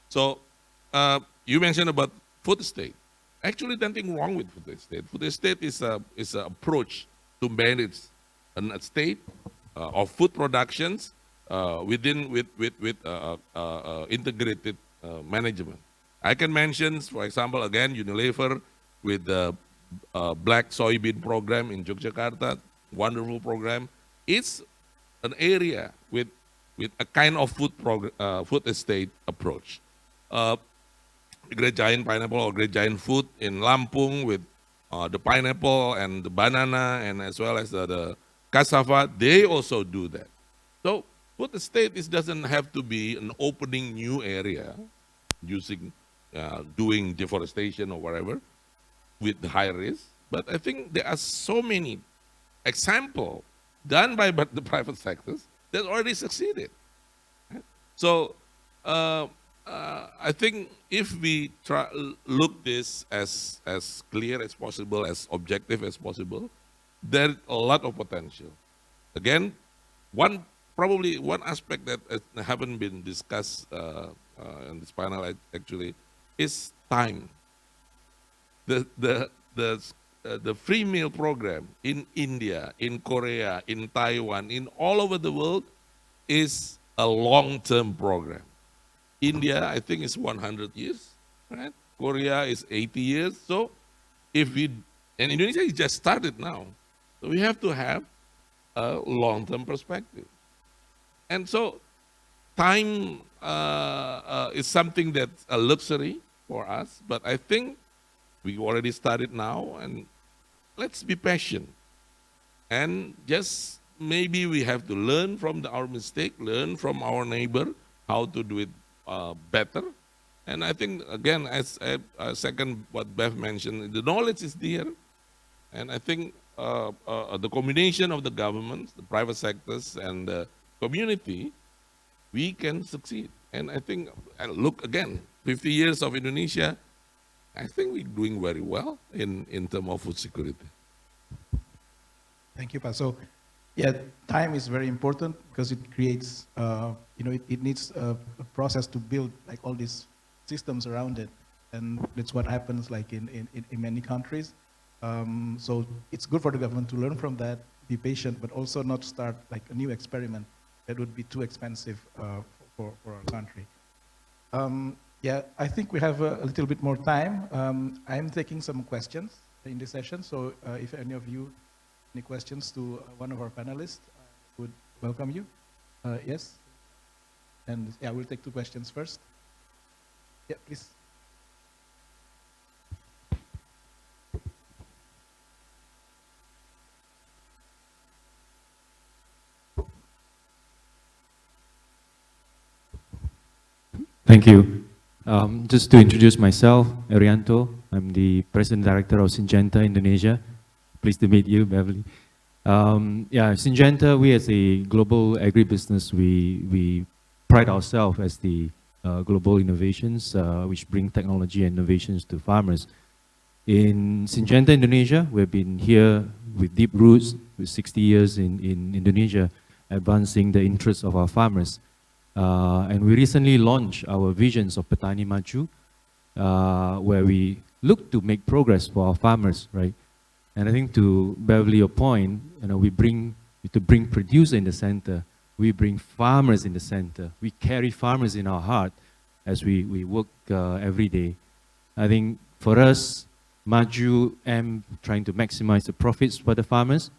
So you mentioned about food estate. Actually, nothing wrong with food estate. Food estate is an approach to manage an estate of food productions with integrated management. I can mention, for example, again, Unilever with the black soybean program in Yogyakarta, wonderful program. It's an area with a kind of food estate approach. Great Giant Pineapple or Great Giant Food in Lampung with the pineapple and the banana, and as well as the cassava, they also do that. So food estate doesn't have to be an opening new area using doing deforestation or whatever with the high risk. But I think there are so many examples done by the private sectors that already succeeded. Right? So I think if we look this as clear as possible, as objective as possible, there's a lot of potential. Again, probably one aspect that haven't been discussed in this panel actually is time. The free meal program in India, in Korea, in Taiwan, in all over the world is a long-term program. India, I think, is 100 years, right? Korea is 80 years. So and Indonesia is just started now. So we have to have a long-term perspective. And so time is something that's a luxury for us, but I think we already started now, and let's be patient. And just maybe we have to learn from our mistake, learn from our neighbor how to do it better. And I think, again, as a second what Bev mentioned, the knowledge is there. And I think the combination of the governments, the private sectors, and the community, we can succeed. And I think, look again, 50 years of Indonesia, I think we're doing very well in terms of food security. Thank you, Pa. So, yeah, time is very important because it creates, it needs a process to build like all these systems around it. And that's what happens like in many countries. So it's good for the government to learn from that, be patient, but also not start like a new experiment that would be too expensive for our country. Yeah, I think we have a little bit more time. I'm taking some questions in this session, so if any of you any questions to one of our panelists, I would welcome you. Yes? And yeah, we'll take 2 questions first. Yeah, please. Thank you. Just to introduce myself, Arianto. I'm the President Director of Syngenta Indonesia. Pleased to meet you, Beverly. Yeah, Syngenta, we as a global agribusiness, we pride ourselves as the global innovations which bring technology and innovations to farmers. In Syngenta Indonesia, we've been here with deep roots, with 60 years in Indonesia, advancing the interests of our farmers. And we recently launched our visions of Petani Maju, where we look to make progress for our farmers, right? And I think to Beverly, your point, we bring producer in the center, we bring farmers in the center, we carry farmers in our heart as we work every day. I think for us, Maju M trying to maximize the profits for the farmers,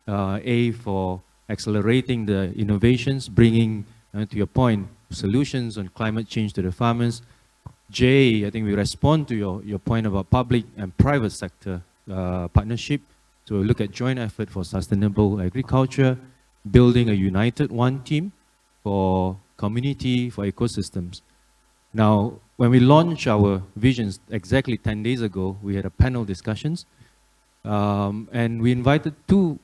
A for accelerating the innovations, bringing, to your point, solutions on climate change to the farmers. J, I think we respond to your point about public and private sector partnership. So we look at joint effort for sustainable agriculture, building a united one team for community, for ecosystems. Now, when we launched our visions exactly 10 days ago, we had a panel discussions, and we invited two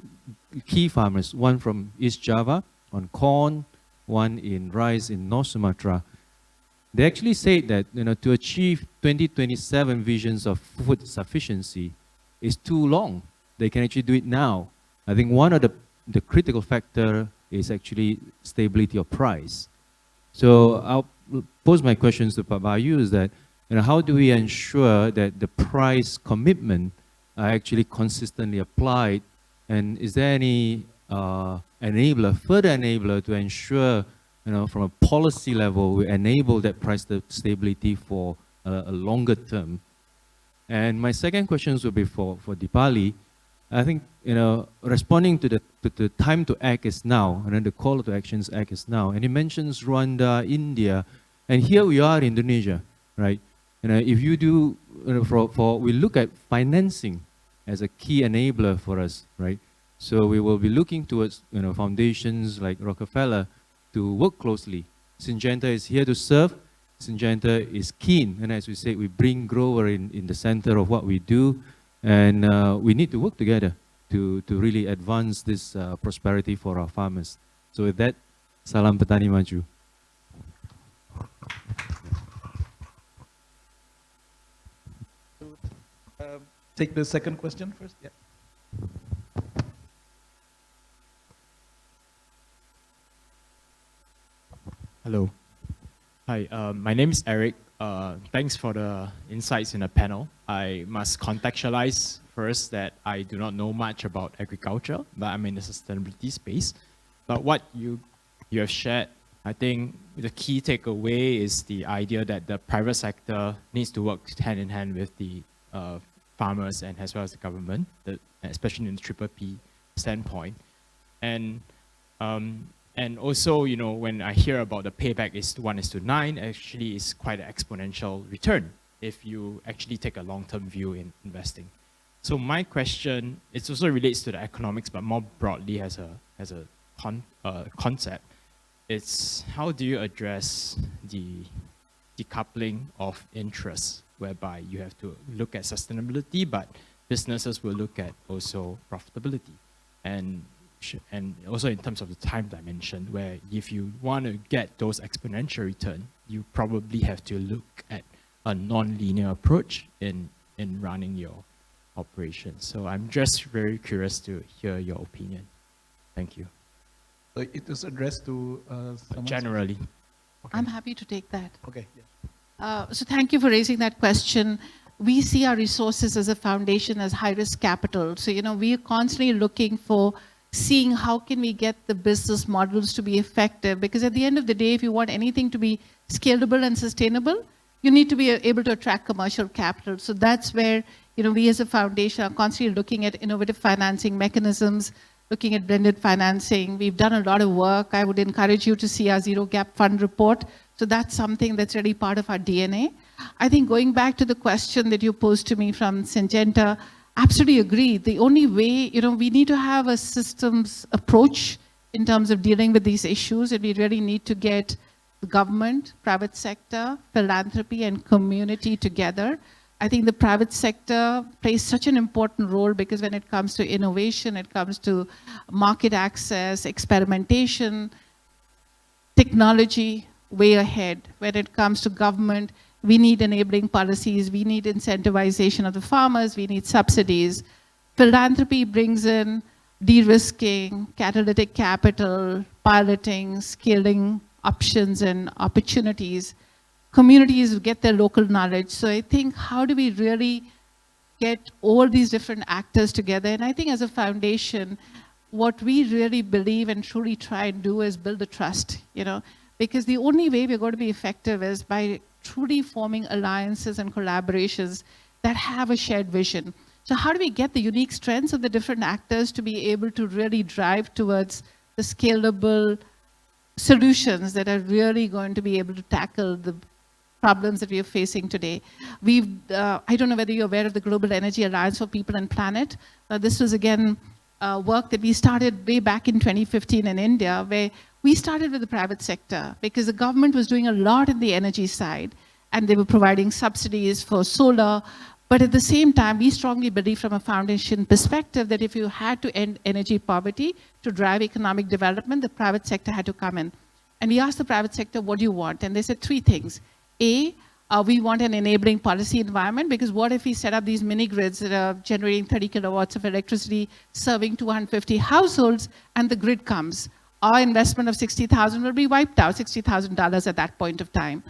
key farmers, one from East Java on corn, one in rice in North Sumatra. They actually said that to achieve 2027 visions of food sufficiency is too long. They can actually do it now. I think one of the critical factor is actually stability of price. So I'll pose my questions to Pak Bayu is that how do we ensure that the price commitment are actually consistently applied, and is there any further enabler to ensure from a policy level we enable that price stability for a longer term? And my second questions will be for Dipali. I think responding to the time to act is now, and then the call to actions act is now. And he mentions Rwanda, India, and here we are in Indonesia, right? If you do, we look at financing as a key enabler for us, right? So we will be looking towards foundations like Rockefeller to work closely. Syngenta is here to serve. Syngenta is keen, and as we say, we bring grower in the center of what we do, and we need to work together to really advance this prosperity for our farmers. So with that, salam Petani Maju. Take the second question first. Yeah. Hello. Hi, my name is Eric. Thanks for the insights in the panel. I must contextualize first that I do not know much about agriculture, but I'm in the sustainability space. But what you have shared, I think the key takeaway is the idea that the private sector needs to work hand in hand with the farmers and as well as the government, especially in the triple P standpoint. And also, when I hear about the payback is 1:9, actually is quite an exponential return if you actually take a long-term view in investing. So my question, it also relates to the economics, but more broadly as a concept, it's how do you address the decoupling of interests, whereby you have to look at sustainability, but businesses will look at also profitability. And also in terms of the time dimension, where if you want to get those exponential return, you probably have to look at a non-linear approach in running your operations. So I'm just very curious to hear your opinion. Thank you. So it is addressed to generally. Okay. I'm happy to take that. Okay. Yeah. So thank you for raising that question. We see our resources as a foundation as high-risk capital. So, we are constantly looking for seeing how can we get the business models to be effective, because at the end of the day, if you want anything to be scalable and sustainable, you need to be able to attract commercial capital. So that's where, we as a foundation are constantly looking at innovative financing mechanisms, looking at blended financing. We've done a lot of work. I would encourage you to see our Zero Gap Fund report. So that's something that's really part of our DNA. I think going back to the question that you posed to me from Syngenta, absolutely agree. The only way, we need to have a systems approach in terms of dealing with these issues, and we really need to get the government, private sector, philanthropy, and community together. I think the private sector plays such an important role because when it comes to innovation, it comes to market access, experimentation, technology, way ahead. When it comes to government, we need enabling policies, we need incentivization of the farmers, we need subsidies. Philanthropy brings in de-risking, catalytic capital, piloting, scaling options and opportunities. Communities get their local knowledge. So I think, how do we really get all these different actors together? And I think as a foundation, what we really believe and truly try and do is build the trust, because the only way we're going to be effective is by truly forming alliances and collaborations that have a shared vision. So how do we get the unique strengths of the different actors to be able to really drive towards the scalable solutions that are really going to be able to tackle the problems that we are facing today? I don't know whether you're aware of the Global Energy Alliance for People and Planet. This was, again, work that we started way back in 2015 in India, where we started with the private sector because the government was doing a lot in the energy side, and they were providing subsidies for solar. But at the same time, we strongly believe from a foundation perspective that if you had to end energy poverty to drive economic development, the private sector had to come in. And we asked the private sector, what do you want? And they said three things. A, we want an enabling policy environment, because what if we set up these mini grids that are generating 30 kilowatts of electricity, serving 250 households, and the grid comes? Our investment of $60,000 will be wiped out, $60,000 at that point of time.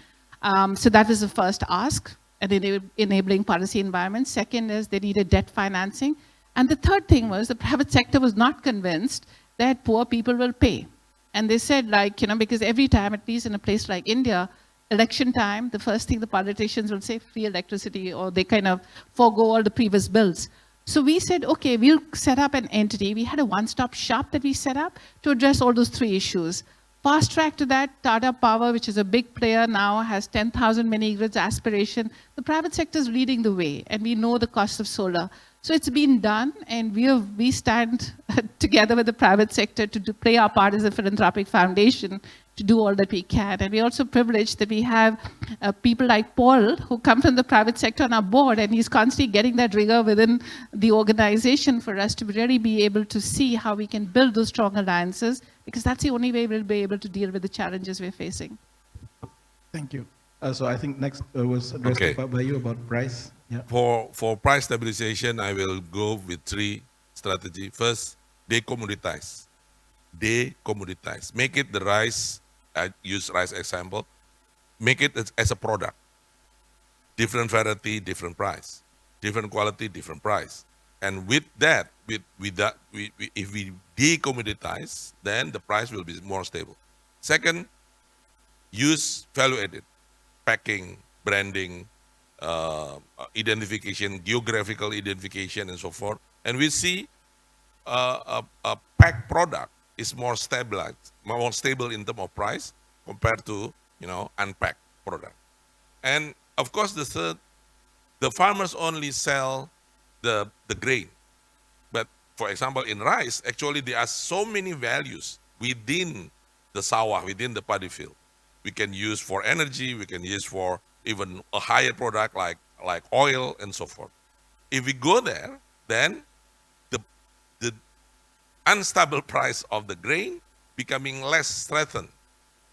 So that was the first ask, an enabling policy environment. Second is they needed debt financing. And the third thing was the private sector was not convinced that poor people will pay. And they said, because every time, at least in a place like India, election time, the first thing the politicians will say, free electricity, or they kind of forego all the previous bills. So we said, okay, we'll set up an entity. We had a one-stop shop that we set up to address all those three issues. Fast track to that, Tata Power, which is a big player now, has 10,000 mini grids aspiration. The private sector is leading the way, and we know the cost of solar. So it's been done, and we stand together with the private sector to play our part as a philanthropic foundation to do all that we can. And we're also privileged that we have people like Paul, who come from the private sector on our board, and he's constantly getting that rigor within the organization for us to really be able to see how we can build those strong alliances, because that's the only way we'll be able to deal with the challenges we're facing. Thank you. So I think next was addressed by you about price. Yeah. For price stabilization, I will go with three strategies. First, decommoditize. Decommoditize. Make it the rice, I use rice example, make it as a product. Different variety, different price. Different quality, different price. And with that, if we decommoditize, then the price will be more stable. Second, use value added. Packing, branding, identification, geographical identification, and so forth. And we see a packed product is more stable in terms of price compared to unpacked product. And of course, the third, the farmers only sell the grain. But for example, in rice, actually there are so many values within the sawah, within the paddy field. We can use for energy, we can use for even a higher product like oil and so forth. If we go there, then the unstable price of the grain becoming less threatened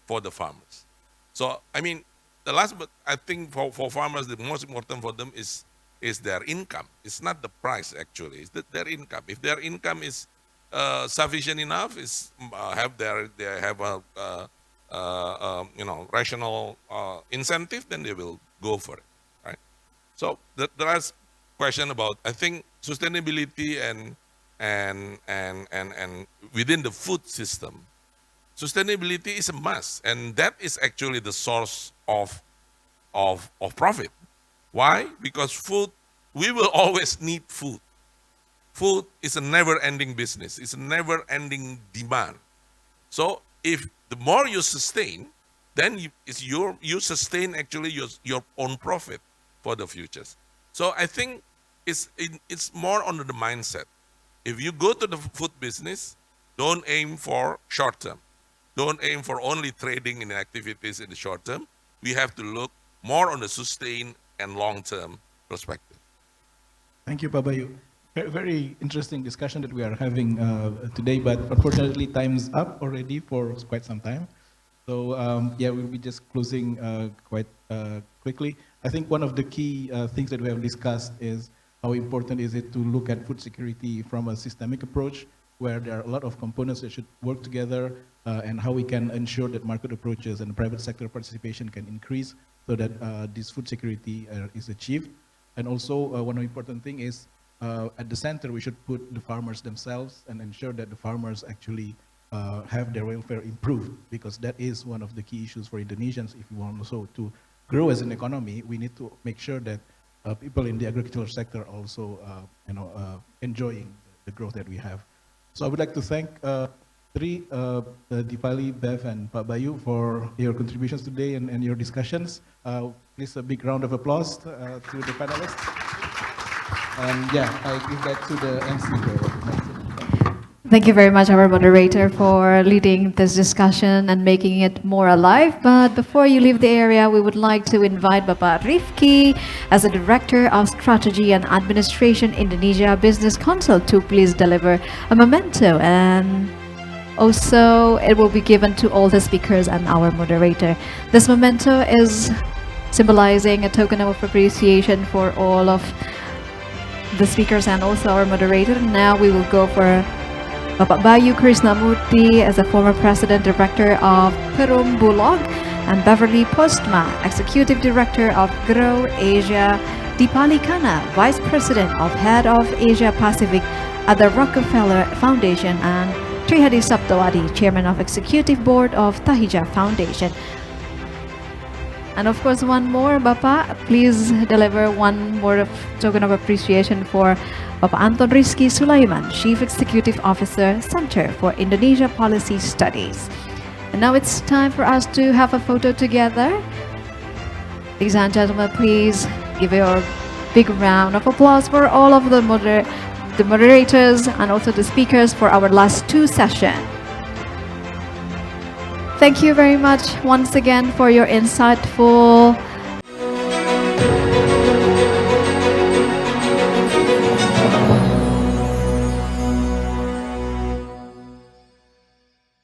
for the farmers. So, I mean, the last, but I think for farmers, the most important for them is their income. It's not the price actually, it's their income. If their income is sufficient enough, they have a rational incentive, then they will go for it, right? So the last question about, I think, sustainability and within the food system, sustainability is a must, and that is actually the source of profit. Why? Because food, we will always need food. Food is a never-ending business. It's a never-ending demand. So if the more you sustain, then you sustain actually your own profit for the futures. So I think it's more on the mindset. If you go to the food business, don't aim for short term. don't aim for only trading in activities in the short term. We have to look more on the sustained and long-term perspective. Thank you, Pak Bayu. Very interesting discussion that we are having today, but unfortunately time's up already for quite some time. So yeah, we'll be just closing quite quickly. I think one of the key things that we have discussed is how important is it to look at food security from a systemic approach, where there are a lot of components that should work together, and how we can ensure that market approaches and private sector participation can increase so that this food security is achieved. And also one important thing is at the center we should put the farmers themselves and ensure that the farmers actually have their welfare improved, because that is one of the key issues for Indonesians. If we want also to grow as an economy, we need to make sure that people in the agricultural sector also enjoying the growth that we have. So I would like to thank Dipali, Bev, and Pak Bayu for your contributions today and your discussions. Please a big round of applause to the panelists. And yeah, I give that to the MC here. Thank you very much, our moderator, for leading this discussion and making it more alive. But before you leave the area, we would like to invite Bapak Rifki, as the Director of Strategy and Administration Indonesia Business Council, to please deliver a memento. And also, it will be given to all the speakers and our moderator. This memento is symbolizing a token of appreciation for all of the speakers and also our moderator. Now we will go for Bapak Bayu Krishnamurti as a former President Director of Perum Bulog, and Beverly Postma, Executive Director of Grow Asia, Dipali Kana, Vice President of Head of Asia Pacific at the Rockefeller Foundation, and Trihadi Saptawadi, Chairman of Executive Board of Tahija Foundation. And of course, one more, Bapak, please deliver one more token of appreciation for Bapak Anton Rizky Sulaiman, Chief Executive Officer, Center for Indonesia Policy Studies. And now it's time for us to have a photo together. Ladies and gentlemen, please give your big round of applause for all of the moderators and also the speakers for our last two sessions. Thank you very much once again for your insightful